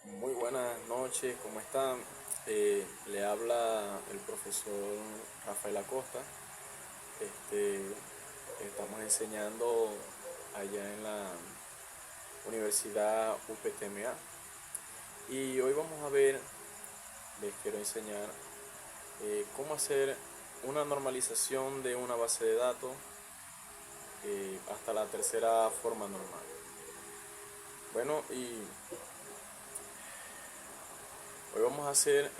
Muy buenas noches, ¿cómo están? Le habla el profesor Rafael Acosta. Este, Estamos enseñando allá en la Universidad UPTMA y hoy vamos a ver, les quiero enseñar cómo hacer una normalización de una base de datos hasta la tercera forma normal. Bueno, y hoy vamos a hacer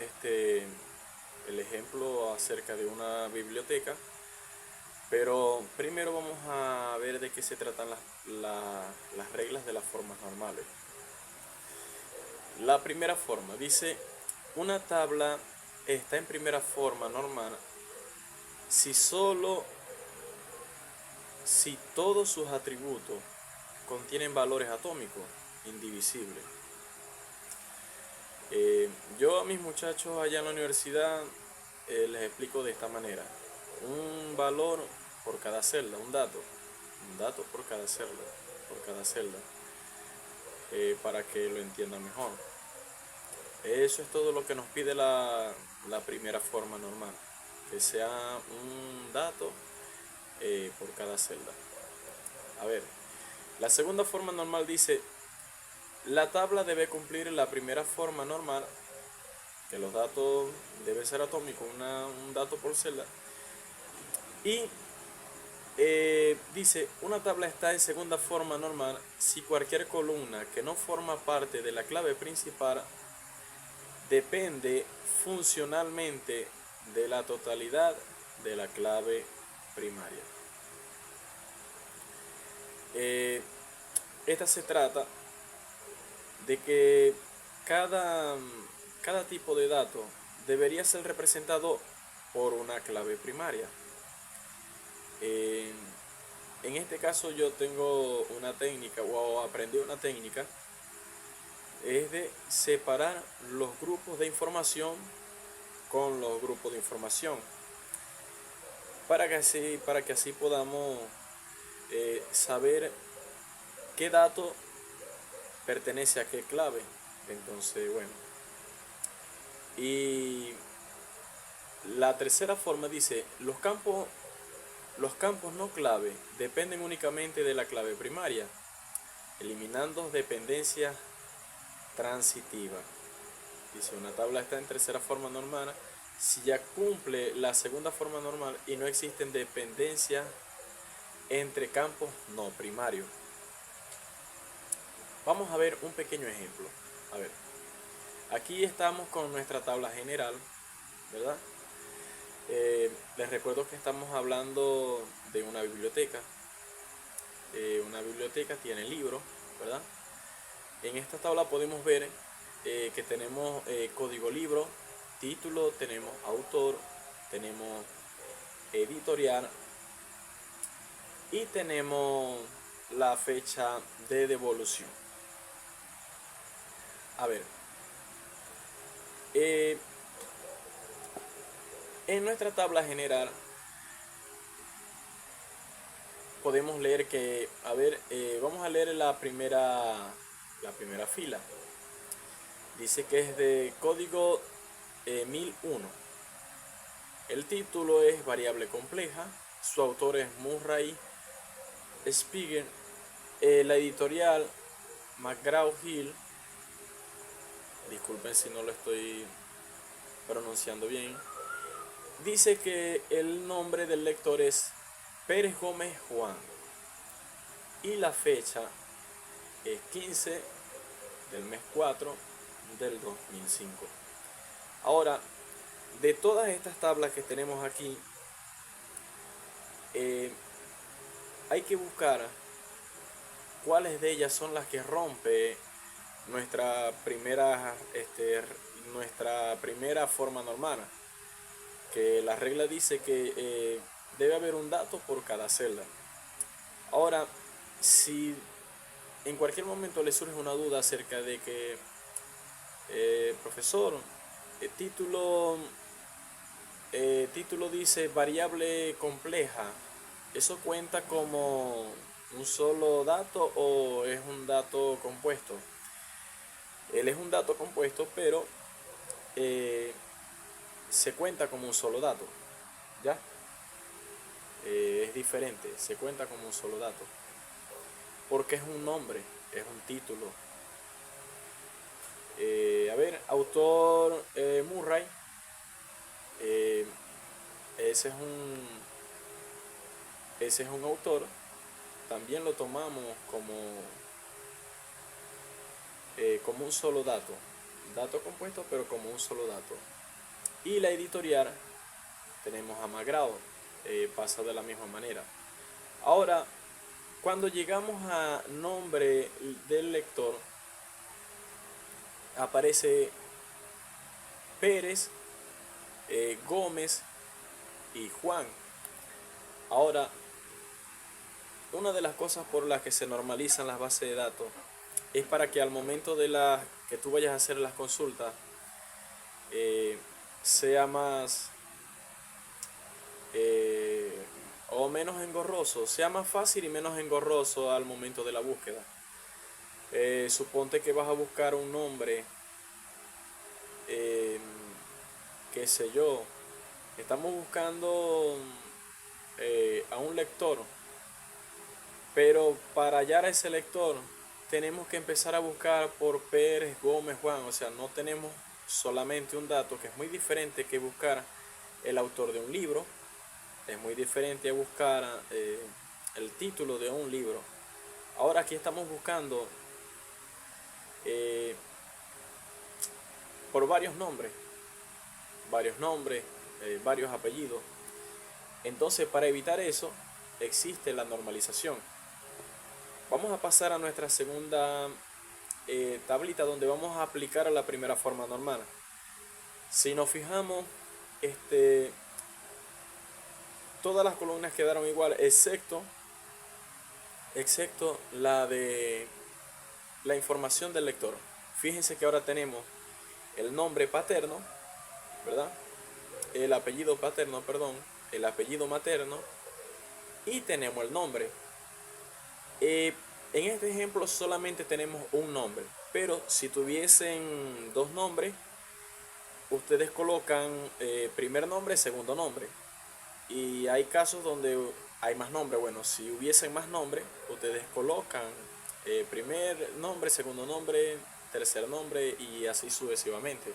el ejemplo acerca de una biblioteca, pero primero vamos a ver de qué se tratan las reglas de las formas normales. La primera forma dice, una tabla está en primera forma normal si solo si todos sus atributos contienen valores atómicos indivisibles. Yo a mis muchachos allá en la universidad les explico de esta manera: un valor por cada celda, un dato por cada celda, para que lo entiendan mejor. Eso es todo lo que nos pide la primera forma normal, que sea un dato por cada celda. A ver, la segunda forma normal dice, la tabla debe cumplir la primera forma normal, que los datos deben ser atómicos, un dato por celda, y dice, una tabla está en segunda forma normal si cualquier columna que no forma parte de la clave principal depende funcionalmente de la totalidad de la clave primaria. Eh, Esta se trata de que cada, cada tipo de dato debería ser representado por una clave primaria. Eh, en este caso yo tengo una técnica o aprendí una técnica, es de separar los grupos de información con los grupos de información para que así podamos saber qué dato pertenece a qué clave. Entonces, bueno. Y la tercera forma dice, los campos no clave dependen únicamente de la clave primaria, eliminando dependencias transitivas. Dice, una tabla está en tercera forma normal si ya cumple la segunda forma normal y no existen dependencias entre campos no primarios. Vamos a ver un pequeño ejemplo. A ver, aquí estamos con nuestra tabla general, ¿verdad? Les recuerdo que estamos hablando de una biblioteca. Una biblioteca tiene libros, ¿verdad? En esta tabla podemos ver que tenemos código libro, título, tenemos autor, tenemos editorial y tenemos la fecha de devolución. A ver, eh, en nuestra tabla general podemos leer que, a ver, vamos a leer la primera fila. Dice que es de código 1001. El título es variable compleja. Su autor es Murray Spiegel. La editorial McGraw-Hill. Disculpen si no lo estoy pronunciando bien. Dice que el nombre del lector es Pérez Gómez Juan. Y la fecha es 15 del mes 4 del 2005. Ahora, de todas estas tablas que tenemos aquí, eh, hay que buscar cuáles de ellas son las que rompe nuestra nuestra primera forma normal, que la regla dice que debe haber un dato por cada celda. Ahora, si en cualquier momento le surge una duda acerca de que, profesor, el título dice variable compleja, ¿eso cuenta como un solo dato o es un dato compuesto? Él es un dato compuesto, pero se cuenta como un solo dato, ¿ya? Es diferente, se cuenta como un solo dato, porque es un nombre, es un título. A ver, autor Murray, eh, ese es un ese es un autor, también lo tomamos como un solo dato, dato compuesto pero como un solo dato. Y la editorial tenemos a McGraw, pasa de la misma manera. Ahora, cuando llegamos a nombre del lector, aparece Pérez, Gómez y Juan. Ahora, una de las cosas por las que se normalizan las bases de datos es para que al momento de que tú vayas a hacer las consultas sea más o menos engorroso, sea más fácil y menos engorroso al momento de la búsqueda. Suponte que vas a buscar un nombre, qué sé yo, estamos buscando a un lector, pero para hallar a ese lector tenemos que empezar a buscar por Pérez, Gómez, Juan, o sea, no tenemos solamente un dato, que es muy diferente que buscar el autor de un libro, es muy diferente a buscar el título de un libro. Ahora aquí estamos buscando eh, por varios nombres, varios apellidos. Entonces, para evitar eso, existe la normalización. Vamos a pasar a nuestra segunda tablita, donde vamos a aplicar a la primera forma normal. Si nos fijamos, todas las columnas quedaron igual, excepto la de la información del lector. Fíjense que ahora tenemos el nombre paterno, ¿verdad? El apellido paterno, perdón, el apellido materno, y tenemos el nombre. En este ejemplo solamente tenemos un nombre, pero si tuviesen dos nombres, ustedes colocan primer nombre, segundo nombre. Y hay casos donde hay más nombres. Bueno, si hubiesen más nombres, ustedes colocan primer nombre, segundo nombre, tercer nombre y así sucesivamente.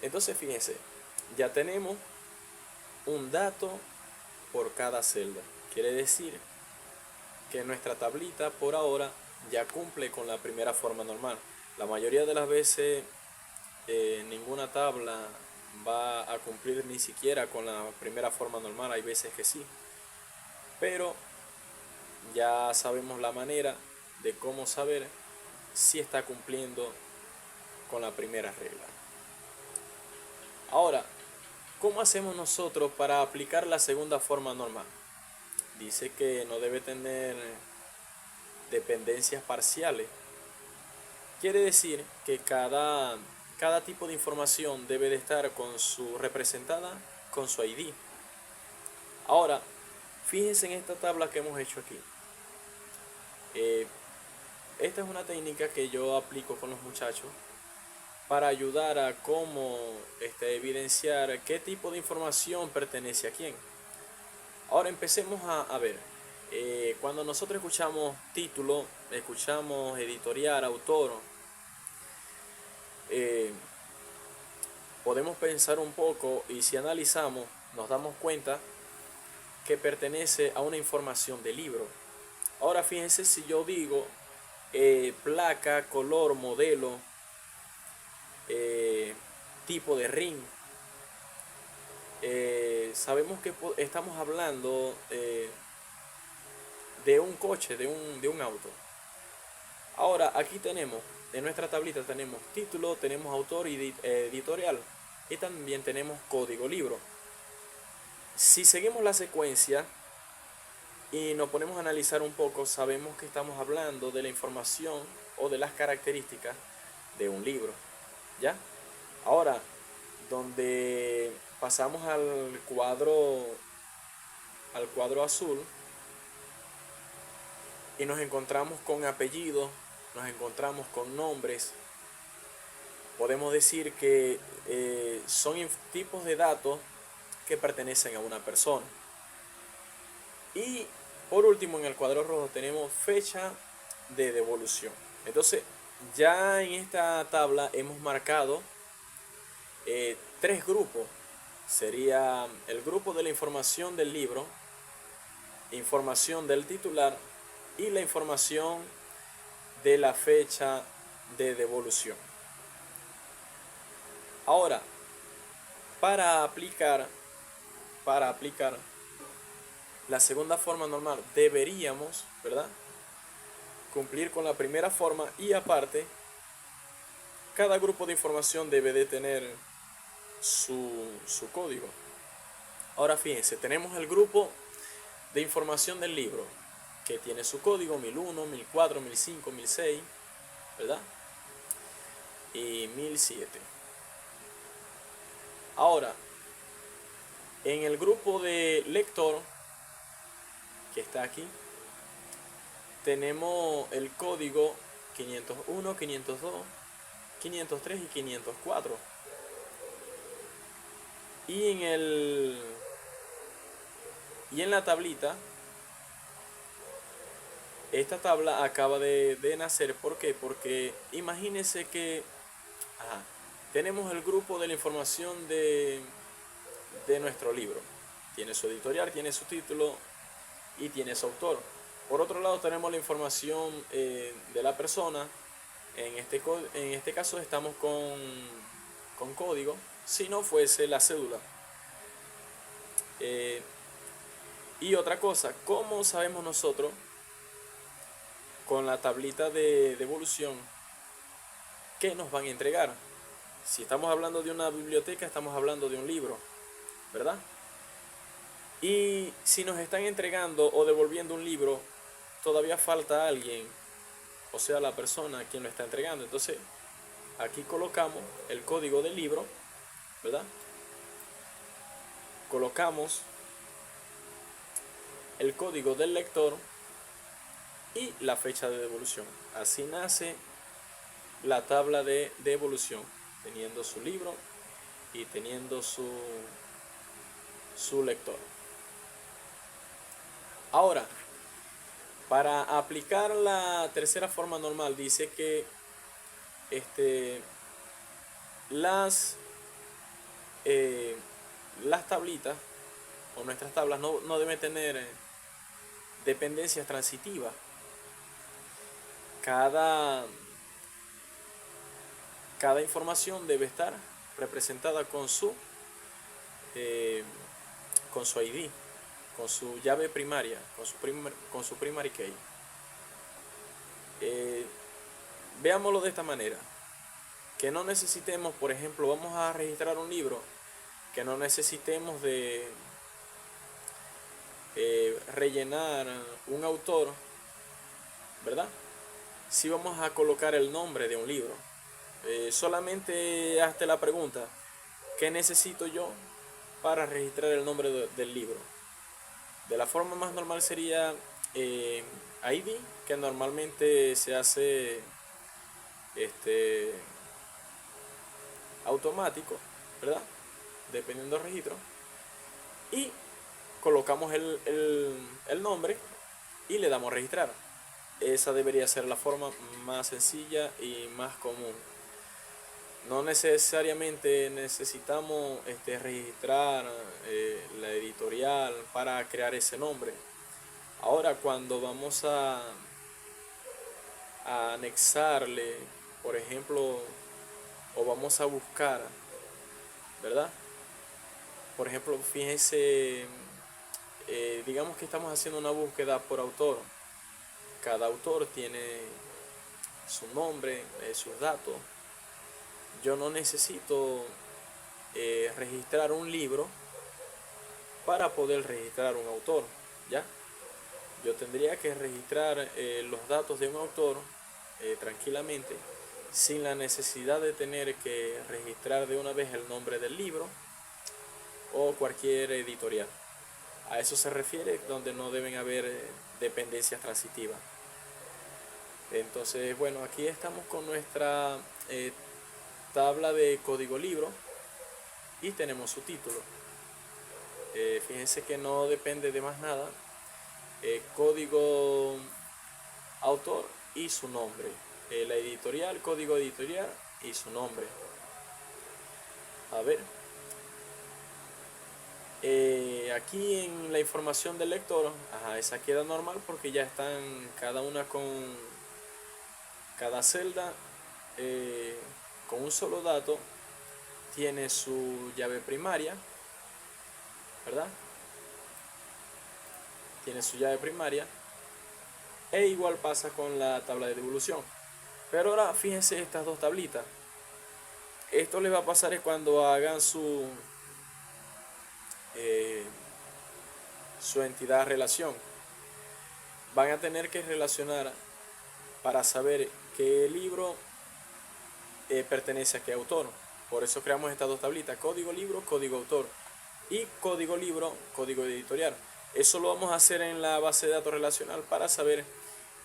Entonces fíjense, ya tenemos un dato por cada celda. Quiere decir que nuestra tablita por ahora ya cumple con la primera forma normal. La mayoría de las veces ninguna tabla va a cumplir ni siquiera con la primera forma normal, hay veces que sí, pero ya sabemos la manera de cómo saber si está cumpliendo con la primera regla. Ahora, ¿cómo hacemos nosotros para aplicar la segunda forma normal? Dice que no debe tener dependencias parciales. Quiere decir que cada tipo de información debe de estar representada con su ID. Ahora, fíjense en esta tabla que hemos hecho aquí. Esta es una técnica que yo aplico con los muchachos para ayudar a cómo evidenciar qué tipo de información pertenece a quién. Ahora empecemos a ver. Cuando nosotros escuchamos título, escuchamos editorial, autor, podemos pensar un poco y si analizamos nos damos cuenta que pertenece a una información de libro. Ahora fíjense si yo digo placa, color, modelo, tipo de ring, sabemos que estamos hablando de un coche, de un auto. Ahora aquí tenemos, en nuestra tablita tenemos título, tenemos autor y editorial y también tenemos código libro. Si seguimos la secuencia y nos ponemos a analizar un poco, sabemos que estamos hablando de la información o de las características de un libro, ¿ya? Ahora, donde pasamos al cuadro azul y nos encontramos con apellido, nos encontramos con nombres, podemos decir que son tipos de datos que pertenecen a una persona. Y por último, en el cuadro rojo tenemos fecha de devolución. Entonces, ya en esta tabla hemos marcado tres grupos. Sería el grupo de la información del libro, información del titular y la información de la fecha de devolución. Ahora, para aplicar la segunda forma normal, deberíamos, ¿verdad?, cumplir con la primera forma, y aparte, cada grupo de información debe de tener su código. Ahora fíjense, tenemos el grupo de información del libro, que tiene su código 1001, 1004, 1005, 1006, ¿verdad? Y 1007. Ahora, en el grupo de lector, que está aquí, tenemos el código 501, 502, 503 y 504. Y en la tablita, esta tabla acaba de nacer. ¿Por qué? Porque imagínense que tenemos el grupo de la información de nuestro libro. Tiene su editorial, tiene su título y tiene su autor. Por otro lado tenemos la información de la persona. En este caso estamos con código, si no fuese la cédula. Y otra cosa, ¿cómo sabemos nosotros con la tablita de devolución qué nos van a entregar? Si estamos hablando de una biblioteca, estamos hablando de un libro, ¿verdad? Y si nos están entregando o devolviendo un libro, todavía falta alguien, o sea, la persona a quien lo está entregando. Entonces, aquí colocamos el código del libro, ¿verdad? Colocamos el código del lector y la fecha de devolución. Así nace la tabla de devolución, teniendo su libro y teniendo su lector. Ahora, para aplicar la tercera forma normal, dice que las tablitas o nuestras tablas no deben tener dependencias transitivas. Cada información debe estar representada con su ID, con su llave primaria, con su primary key. Veámoslo de esta manera, que no necesitemos, por ejemplo, vamos a registrar un libro, que no necesitemos de rellenar un autor, ¿verdad? Si vamos a colocar el nombre de un libro, solamente hazte la pregunta: ¿qué necesito yo para registrar el nombre del libro? De la forma más normal sería ID, que normalmente se hace automático, ¿verdad?, dependiendo del registro. Y colocamos el nombre y le damos registrar. Esa debería ser la forma más sencilla y más común. No necesariamente necesitamos registrar la editorial para crear ese nombre. Ahora, cuando vamos a anexarle, por ejemplo, o vamos a buscar, ¿verdad? Por ejemplo, fíjense, digamos que estamos haciendo una búsqueda por autor. Cada autor tiene su nombre, sus datos. Yo no necesito registrar un libro para poder registrar un autor, ¿ya? Yo tendría que registrar los datos de un autor tranquilamente, sin la necesidad de tener que registrar de una vez el nombre del libro o cualquier editorial. A eso se refiere donde no deben haber dependencias transitivas. Entonces, bueno, aquí estamos con nuestra tabla de código libro y tenemos su título. Fíjense que no depende de más nada. Código autor y su nombre. La editorial, código editorial y su nombre. A ver. Aquí en la información del lector, esa queda normal porque ya están cada una con cada celda con un solo dato, tiene su llave primaria, ¿verdad? Tiene su llave primaria, e igual pasa con la tabla de devolución. Pero ahora fíjense estas dos tablitas. Esto les va a pasar es cuando hagan eh, su entidad relación. Van a tener que relacionar para saber qué libro pertenece a qué autor. Por eso creamos estas dos tablitas: código libro, código autor, y código libro, código editorial. Eso lo vamos a hacer en la base de datos relacional para saber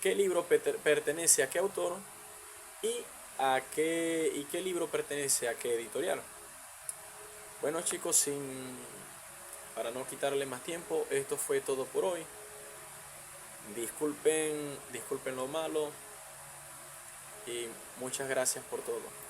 qué libro pertenece a qué autor y qué libro pertenece a qué editorial. Bueno, chicos, para no quitarle más tiempo, esto fue todo por hoy. Disculpen lo malo y muchas gracias por todo.